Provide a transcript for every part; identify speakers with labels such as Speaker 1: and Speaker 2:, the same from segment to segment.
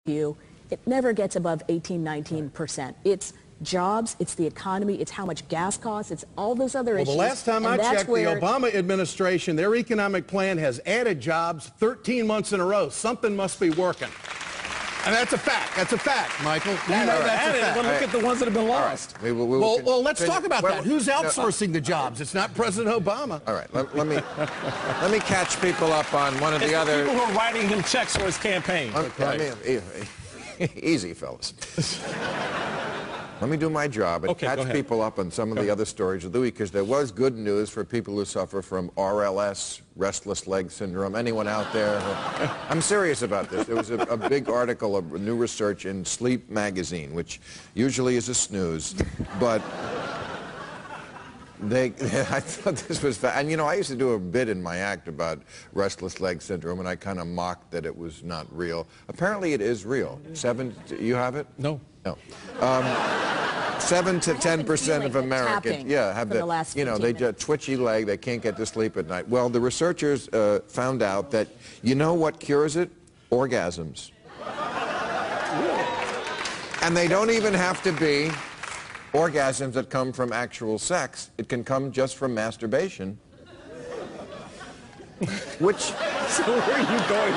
Speaker 1: you, it never gets above 18, 19%. It's jobs, it's the economy, it's how much gas costs, it's all those other issues.
Speaker 2: Well, the last time I checked, the Obama administration, their economic plan has added jobs 13 months in a row. Something must be working. And that's a fact. That's a fact, Michael. You know that's a fact.
Speaker 3: Well, look at the ones that have been lost.
Speaker 2: Right. Well, let's talk about that. Who's outsourcing the jobs? It's not President Obama.
Speaker 4: All right. Let me catch people up on one of the other.
Speaker 3: People who are writing him checks for his campaign.
Speaker 4: Easy, fellas. Let me do my job and catch people up on some of the other stories of the week, because there was good news for people who suffer from RLS, restless leg syndrome. Anyone out there? I'm serious about this. There was a big article of new research in Sleep magazine, which usually is a snooze, but I thought this was and you know, I used to do a bit in my act about restless leg syndrome, and I kind of mocked that it was not real. Apparently it is real. You have it?
Speaker 3: No.
Speaker 4: No. 7 to 10% of Americans, have they just twitchy leg, they can't get to sleep at night. Well, the researchers found out that, you know what cures it? Orgasms. And they don't even have to be orgasms that come from actual sex. It can come just from masturbation. Which,
Speaker 3: so where are you going?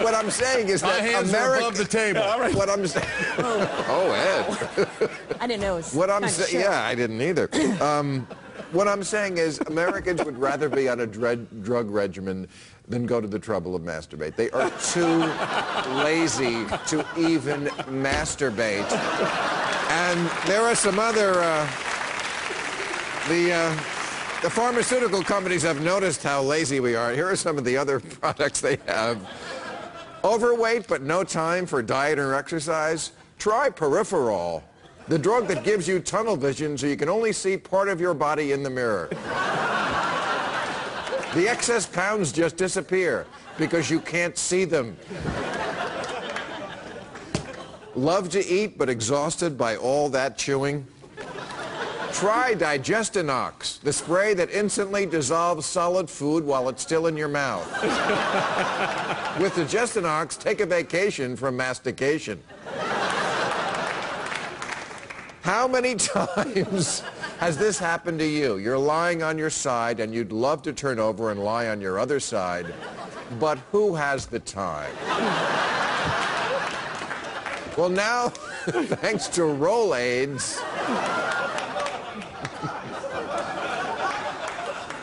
Speaker 4: What I'm saying is that
Speaker 2: America above the table.
Speaker 4: What I'm saying. Ed.
Speaker 1: I didn't know.
Speaker 4: What I'm saying. Yeah, I didn't either. What I'm saying is Americans would rather be on a drug regimen than go to the trouble of masturbate. They are too lazy to even masturbate. And there are some other. The pharmaceutical companies have noticed how lazy we are. Here are some of the other products they have. Overweight but no time for diet or exercise? Try Peripherol, the drug that gives you tunnel vision so you can only see part of your body in the mirror. The excess pounds just disappear because you can't see them. Love to eat but exhausted by all that chewing? Try Digestinox, the spray that instantly dissolves solid food while it's still in your mouth. With Digestinox, take a vacation from mastication. How many times has this happened to you? You're lying on your side and you'd love to turn over and lie on your other side, but who has the time? Well, now, thanks to Rolaids,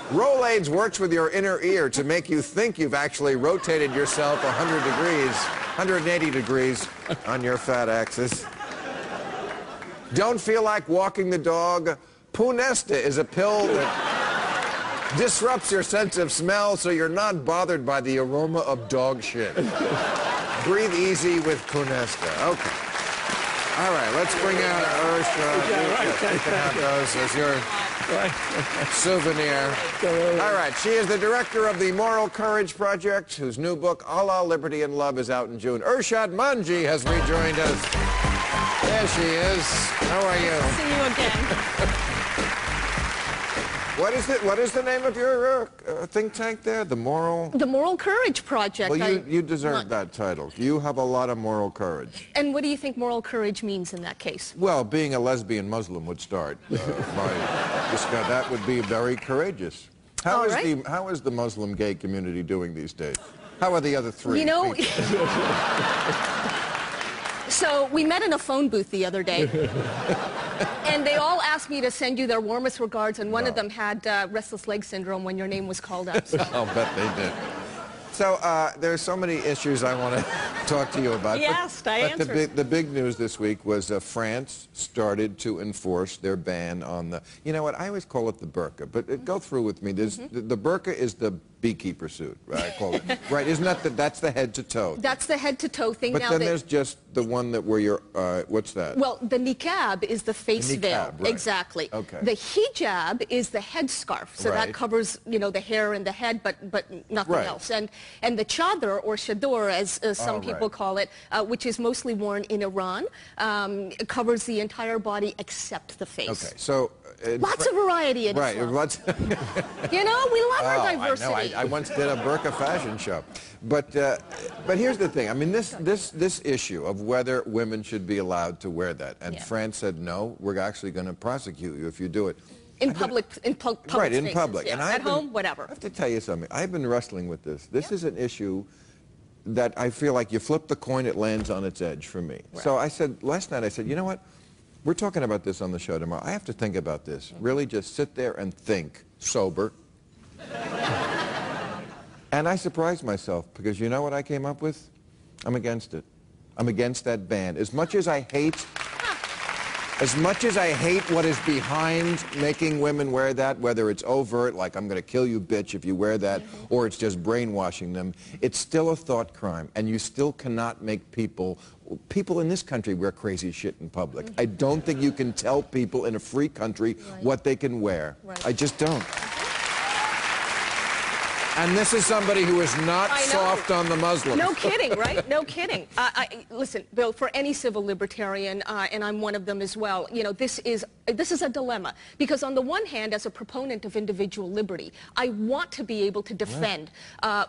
Speaker 4: Rolaids works with your inner ear to make you think you've actually rotated yourself 180 degrees on your fat axis. Don't feel like walking the dog? Punesta is a pill that disrupts your sense of smell so you're not bothered by the aroma of dog shit. Breathe easy with Punesta. Okay. All right, let's bring out Ursula. You can have those as your souvenir. All right, she is the director of the Moral Courage Project, whose new book, Allah, Liberty, and Love, is out in June. Urshad Manji has rejoined us. There she is. How are you?
Speaker 5: See you again.
Speaker 4: What is the name of your think tank there? The Moral
Speaker 5: Courage Project.
Speaker 4: Well, you deserve that title. You have a lot of moral courage.
Speaker 5: And what do you think moral courage means in that case?
Speaker 4: Well, being a lesbian Muslim would start. That would be very courageous. How is the Muslim gay community doing these days? How are the other three?
Speaker 5: You know, so we met in a phone booth the other day. And they all asked me to send you their warmest regards, and one of them had restless leg syndrome when your name was called up. So.
Speaker 4: I'll bet they did. So there's so many issues I want to talk to you about.
Speaker 5: Yes, I answered.
Speaker 4: The big news this week was France started to enforce their ban on the, you know what, I always call it the burqa, but go through with me. The burqa is the beekeeper suit, right? I call it. Right, isn't that's the head to toe?
Speaker 5: That's the head to toe thing.
Speaker 4: But then there's just the one that where you're, what's that?
Speaker 5: Well, the niqab is the face veil.
Speaker 4: Right.
Speaker 5: Exactly.
Speaker 4: Okay.
Speaker 5: The hijab is the headscarf, so that covers, you know, the hair and the head, but nothing else. And the chador, or chador, as some people call it, which is mostly worn in Iran, covers the entire body except the face.
Speaker 4: Okay, so
Speaker 5: Lots of variety in
Speaker 4: Right.
Speaker 5: Islam.
Speaker 4: Lots.
Speaker 5: You know, we love our diversity.
Speaker 4: I know. I once did a burqa fashion show. But here's the thing. I mean, this issue of whether women should be allowed to wear that, and France said no, we're actually going to prosecute you if you do it.
Speaker 5: In public
Speaker 4: Right, in
Speaker 5: spaces,
Speaker 4: public.
Speaker 5: yeah.
Speaker 4: And
Speaker 5: At home, whatever.
Speaker 4: I have to tell you something. I've been wrestling with this. This is an issue that I feel like you flip the coin, it lands on its edge for me.
Speaker 5: Right.
Speaker 4: So I said, last night I said, you know what? We're talking about this on the show tomorrow. I have to think about this. Really just sit there and think, sober. And I surprised myself because you know what I came up with? I'm against it. I'm against that ban. As much as I hate what is behind making women wear that, whether it's overt, like I'm going to kill you, bitch, if you wear that, or it's just brainwashing them, it's still a thought crime, and you still cannot make people in this country wear crazy shit in public. I don't think you can tell people in a free country what they can wear. I just don't. And this is somebody who is not soft on the Muslims.
Speaker 5: No kidding, right? No kidding. Listen, Bill, for any civil libertarian, and I'm one of them as well, you know, this is a dilemma. Because on the one hand, as a proponent of individual liberty, I want to be able to defend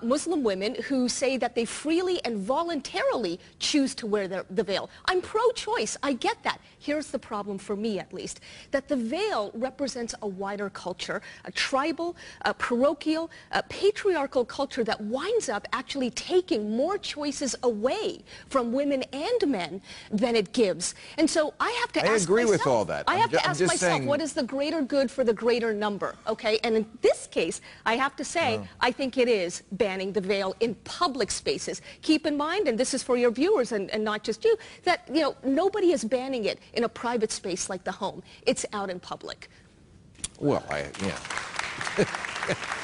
Speaker 5: Muslim women who say that they freely and voluntarily choose to wear the veil. I'm pro-choice. I get that. Here's the problem for me, at least, that the veil represents a wider culture, a tribal, a parochial, a patriarchal culture that winds up actually taking more choices away from women and men than it gives. And so I have to ask myself...
Speaker 4: I agree with all that.
Speaker 5: I have to ask myself, what is the greater good for the greater number, okay? And in this case, I have to say, I think it is banning the veil in public spaces. Keep in mind, and this is for your viewers and not just you, that, you know, nobody is banning it in a private space like the home. It's out in public.
Speaker 4: Well, yeah.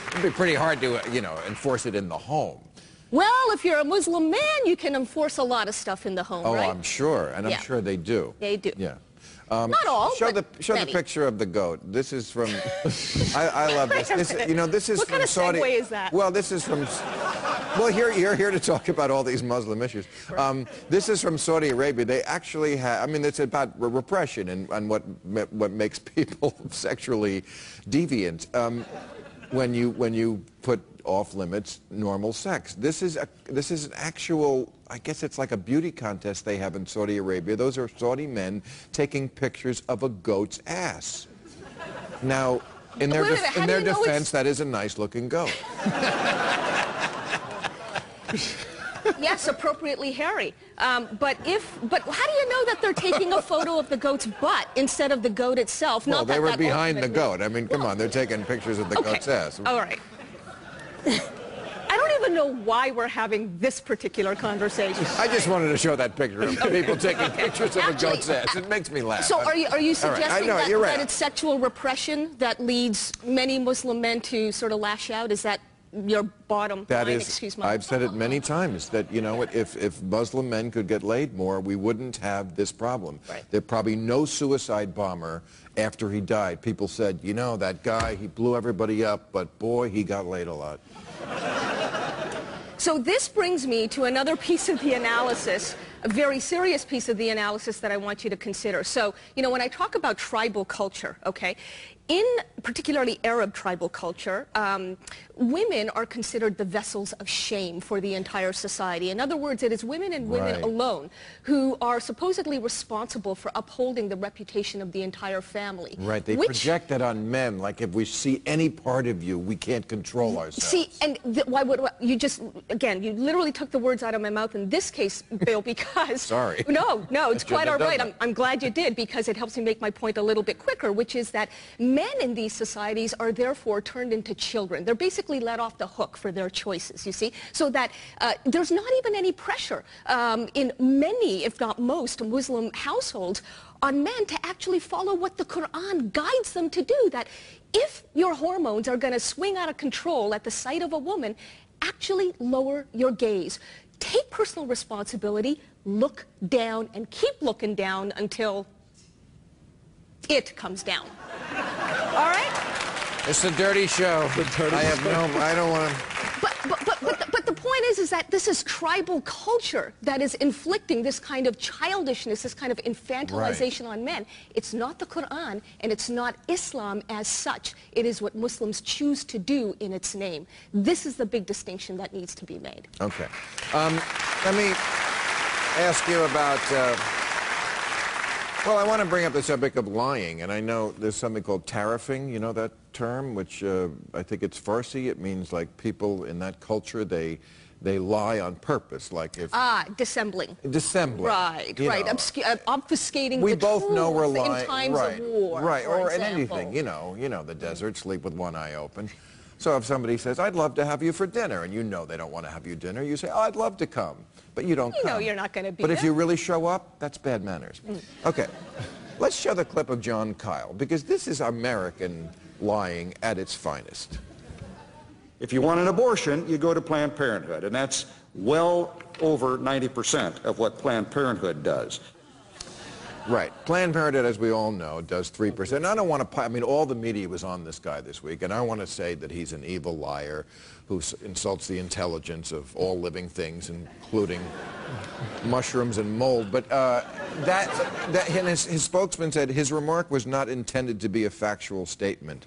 Speaker 4: It'd be pretty hard to, you know, enforce it in the home.
Speaker 5: Well, if you're a Muslim man, you can enforce a lot of stuff in the home, right?
Speaker 4: Oh, I'm sure, and I'm sure they do.
Speaker 5: They do.
Speaker 4: Yeah.
Speaker 5: Not all,
Speaker 4: Show
Speaker 5: but
Speaker 4: the
Speaker 5: many.
Speaker 4: picture of the goat. This is from. I love this. You know, this is
Speaker 5: what
Speaker 4: from
Speaker 5: kind of
Speaker 4: Saudi.
Speaker 5: segue is that?
Speaker 4: Well, this is from. Well, you're here to talk about all these Muslim issues. This is from Saudi Arabia. They actually have. I mean, it's about repression and what makes people sexually deviant. When you put off limits normal sex. This is an actual, I guess it's like a beauty contest they have in Saudi Arabia. Those are Saudi men taking pictures of a goat's ass. Now, in their defense, that is a nice-looking goat.
Speaker 5: Yes, appropriately hairy. But how do you know that they're taking a photo of the goat's butt instead of the goat itself?
Speaker 4: Well,
Speaker 5: Not
Speaker 4: they
Speaker 5: that
Speaker 4: were
Speaker 5: that
Speaker 4: behind the
Speaker 5: ultimately-
Speaker 4: goat. I mean, come on, they're taking pictures of the goat's ass.
Speaker 5: All right. I don't even know why we're having this particular conversation.
Speaker 4: I just wanted to show that picture of people taking pictures of a goat's ass. It makes me laugh.
Speaker 5: So are you suggesting
Speaker 4: that
Speaker 5: it's sexual repression that leads many Muslim men to sort of lash out? Is that your bottom line? Excuse me.
Speaker 4: I've said it many times that, you know, if Muslim men could get laid more, we wouldn't have this problem.
Speaker 5: Right.
Speaker 4: There'd probably no suicide bomber after he died. People said, you know, that guy, he blew everybody up, but boy, he got laid a lot.
Speaker 5: So this brings me to another piece of the analysis, a very serious piece of the analysis that I want you to consider. So, you know, when I talk about tribal culture, okay, in particularly Arab tribal culture, women are considered the vessels of shame for the entire society. In other words, it is women and women alone who are supposedly responsible for upholding the reputation of the entire family.
Speaker 4: Right, they project that on men, like if we see any part of you, we can't control ourselves.
Speaker 5: See, and why would you just, again, you literally took the words out of my mouth in this case, Bill, because...
Speaker 4: Sorry.
Speaker 5: No, it's quite all right. I'm glad you did, because it helps me make my point a little bit quicker, which is that men in these societies are therefore turned into children. They're basically let off the hook for their choices, you see, so that there's not even any pressure in many, if not most, Muslim households on men to actually follow what the Quran guides them to do, that if your hormones are going to swing out of control at the sight of a woman, actually lower your gaze. Take personal responsibility, look down, and keep looking down until it comes down. All right?
Speaker 4: It's a dirty show. I don't want to...
Speaker 5: But the point is that this is tribal culture that is inflicting this kind of childishness, this kind of infantilization on men. It's not the Quran, and it's not Islam as such. It is what Muslims choose to do in its name. This is the big distinction that needs to be made.
Speaker 4: Okay. Let me ask you about... well, I want to bring up the subject of lying, and I know there's something called tariffing, you know that term, which I think it's Farsi. It means like people in that culture, they lie on purpose, like if...
Speaker 5: Dissembling.
Speaker 4: Dissembling.
Speaker 5: Right, right. Obfuscating
Speaker 4: we
Speaker 5: the
Speaker 4: both know we're
Speaker 5: truth
Speaker 4: lying.
Speaker 5: in times
Speaker 4: right,
Speaker 5: of war,
Speaker 4: right,
Speaker 5: for
Speaker 4: or in
Speaker 5: example.
Speaker 4: anything, you know, the desert, sleep with one eye open. So if somebody says, I'd love to have you for dinner, and you know they don't want to have you dinner, you say, oh, I'd love to come, but you don't come.
Speaker 5: You know you're not going to be
Speaker 4: But
Speaker 5: there.
Speaker 4: if you really show up, that's bad manners. Okay, let's show the clip of John Kyle, because this is American lying at its finest.
Speaker 6: If you want an abortion, you go to Planned Parenthood, and that's well over 90% of what Planned Parenthood does.
Speaker 4: Right. Planned Parenthood, as we all know, does 3%. And I don't want to... I mean, all the media was on this guy this week, and I want to say that he's an evil liar who insults the intelligence of all living things, including mushrooms and mold. But and his spokesman said his remark was not intended to be a factual statement.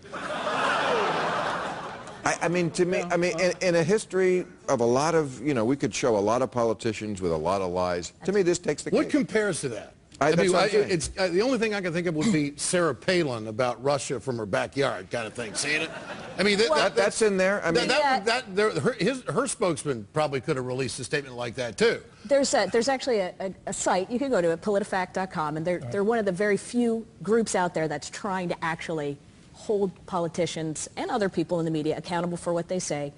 Speaker 4: I mean, to me, I mean, in a history of a lot of, you know, we could show a lot of politicians with a lot of lies. To me, this takes the cake.
Speaker 2: What compares to that? The only thing I can think of would be Sarah Palin about Russia from her backyard kind of thing. Seeing it? I mean,
Speaker 4: that's in there. I mean,
Speaker 2: her spokesman probably could have released a statement like that too.
Speaker 1: There's actually a site you can go to at politifact.com, and they're one of the very few groups out there that's trying to actually hold politicians and other people in the media accountable for what they say.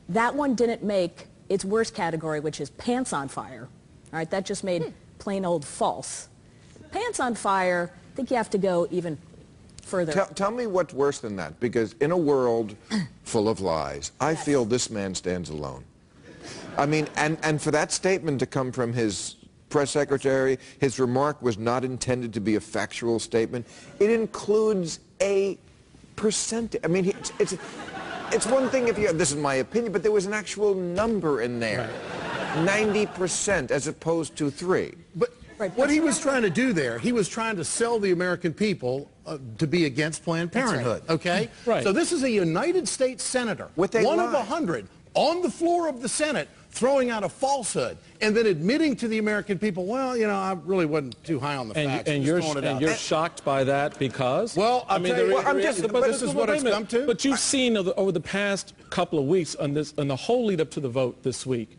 Speaker 1: That one didn't make its worst category, which is pants on fire. All right, that just made plain old false. Pants on fire, I think you have to go even further.
Speaker 4: Tell me what's worse than that, because in a world full of lies, I feel this man stands alone. I mean, and for that statement to come from his press secretary, his remark was not intended to be a factual statement. It includes a percentage. I mean, it's one thing if you, this is my opinion, but there was an actual number in there. 90% as opposed to 3.
Speaker 2: But what he was trying to do there, he was trying to sell the American people to be against Planned Parenthood, okay?
Speaker 3: Right.
Speaker 2: So this is a United States senator, one of 100, on the floor of the Senate, throwing out a falsehood and then admitting to the American people, well, you know, I really wasn't too high on the facts.
Speaker 3: And you're shocked by that because?
Speaker 2: Well, I mean, this is what it's come to.
Speaker 3: But you've seen over the past couple of weeks on the whole lead up to the vote this week,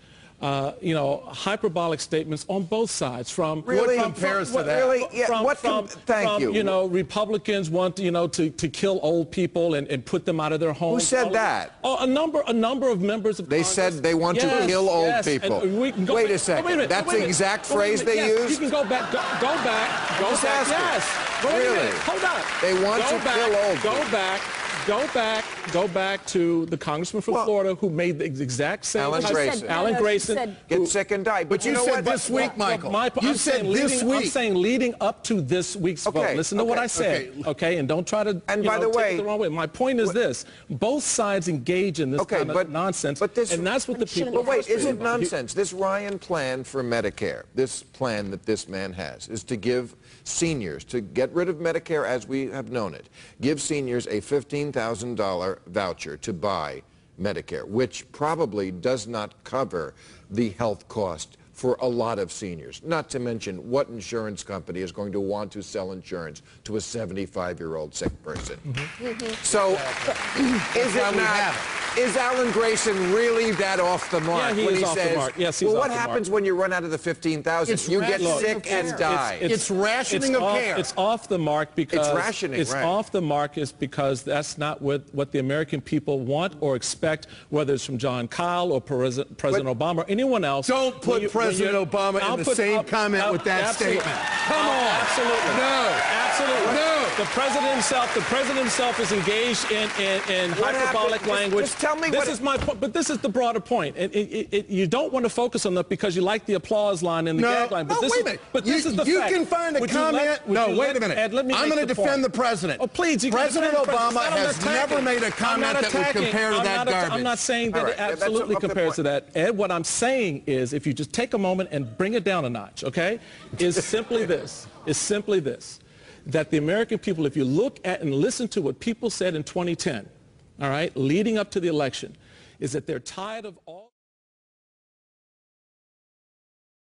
Speaker 3: you know, hyperbolic statements on both sides from...
Speaker 4: Really?
Speaker 3: From,
Speaker 4: compares
Speaker 3: from,
Speaker 4: to that? Really? Yeah, thank you.
Speaker 3: You know, Republicans want, you know, to kill old people and put them out of their homes.
Speaker 4: Who said that?
Speaker 3: Oh, a number of members of Congress.
Speaker 4: They said they want to kill old people. Wait a second. That's the exact phrase they used?
Speaker 3: You can go back. Go back. Yes.
Speaker 4: Really?
Speaker 3: Hold on.
Speaker 4: They want to kill old people.
Speaker 3: Go back to the congressman from Florida who made the exact same...
Speaker 4: Alan Grayson.
Speaker 3: Alan Grayson.
Speaker 4: Get sick and die.
Speaker 2: But you know what? This week, Michael. You said this week.
Speaker 3: I'm saying leading up to this week's vote. Listen to what I said, okay? And don't try to
Speaker 4: and by the way,
Speaker 3: take it the wrong way. My point is this. Both sides engage in this kind of nonsense, and that's what the people...
Speaker 4: But wait, is it nonsense? This Ryan plan for Medicare, this plan that this man has, is to give seniors, to get rid of Medicare as we have known it, give seniors a $15,000 voucher to buy Medicare, which probably does not cover the health cost for a lot of seniors, not to mention what insurance company is going to want to sell insurance to a 75-year-old sick person. So is Alan Grayson really that off the mark when he says,
Speaker 3: the mark. Yes, he's
Speaker 4: well,
Speaker 3: off
Speaker 4: what
Speaker 3: the
Speaker 4: happens
Speaker 3: mark.
Speaker 4: when you run out of the 15,000? You get sick and die.
Speaker 2: It's rationing of care.
Speaker 3: It's off the mark because...
Speaker 4: It's rationing,
Speaker 3: It's off the mark is because that's not what the American people want or expect, whether it's from John Kyle or President Obama or anyone else.
Speaker 2: Don't put President Obama in the same comment with that statement. Come on.
Speaker 3: Absolutely.
Speaker 2: No.
Speaker 3: Absolutely.
Speaker 2: No.
Speaker 3: The president himself is engaged in hyperbolic
Speaker 4: happened?
Speaker 3: language.
Speaker 4: Just tell me
Speaker 3: this
Speaker 4: what
Speaker 3: is my point, but this is the broader point. You don't want to focus on that because you like the applause line and the gag line. But
Speaker 2: wait a minute.
Speaker 3: But this is the
Speaker 2: you
Speaker 3: fact.
Speaker 2: can find a
Speaker 3: Would you
Speaker 2: comment. Wait a minute.
Speaker 3: Ed, let me
Speaker 2: I'm
Speaker 3: make
Speaker 2: going to
Speaker 3: the
Speaker 2: defend
Speaker 3: point.
Speaker 2: the president.
Speaker 3: Oh, please.
Speaker 2: President Obama has never made a comment that would compare to that garbage.
Speaker 3: I'm not saying that
Speaker 4: All right.
Speaker 3: it absolutely
Speaker 4: That's a good
Speaker 3: compares to
Speaker 4: point.
Speaker 3: that. Ed, what I'm saying is if you just take a moment and bring it down a notch, okay, is simply this, that the American people, if you look at and listen to what people said in 2010, all right, leading up to the election, is that they're tired of all